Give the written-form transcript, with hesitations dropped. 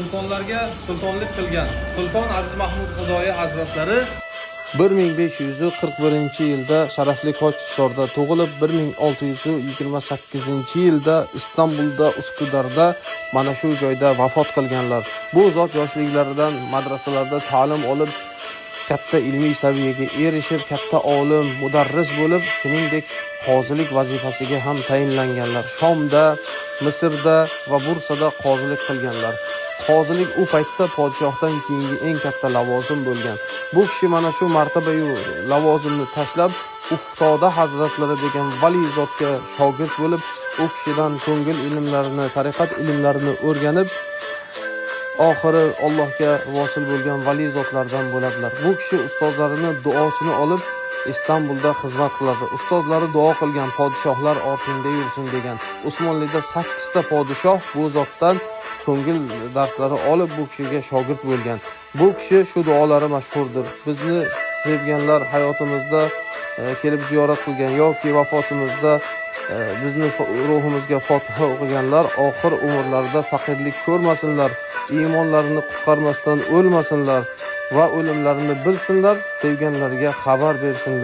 sultonlarga sultonlik qilgan Sulton Aziz Mahmud Xudoyi hazratlari 1541-yilda sharafli Qo'chqorda tug'ilib, 1628-yilda Istanbulda Uskudarda mana shu joyda vafot qilganlar. Bu zot yoshliklaridan madrasalarda ta'lim olib, katta ilmiy saviyaga erishib, katta olim, mudarris bo'lib, shuningdek qozilik vazifasiga ham tayinlanganlar. Shomda, Misrda va Bursada qozilik qilganlar. Qozilik u paytda podshohdan keyingi eng katta lavozim bo'lgan. Bu kishi mana shu martaba-yu lavozimni tashlab, Uftoda hazratlari degan vali zotga shogird bo'lib, u kishidan ko'ngil ilmlarini, tariqat ilmlarini o'rganib, oxiri Allohga vosil bo'lgan vali zotlardan bo'ladilar. Bu kishi ustozlarini duosini olib Istanbulda xizmat qiladi. Ustozlari duo qilgan podshohlar ortingda yursin degan. Usmonlida 8 ta podshoh bu zotdan ko'ngil darslari olib bu kishiga shogird bo'lgan. Bu kishi shu duolari mashhurdir. Bizni sevganlar hayotimizda kelib ziyorat qilgan yoki vafotimizda bizni ruhimizga Fotiha o'qiganlar oxir umrlarida faqirlik ko'rmasinlar, iymonlarini qutqarmasdan o'lmasinlar va o'limlarini bilsinlar, sevganlariga xabar bersinlar.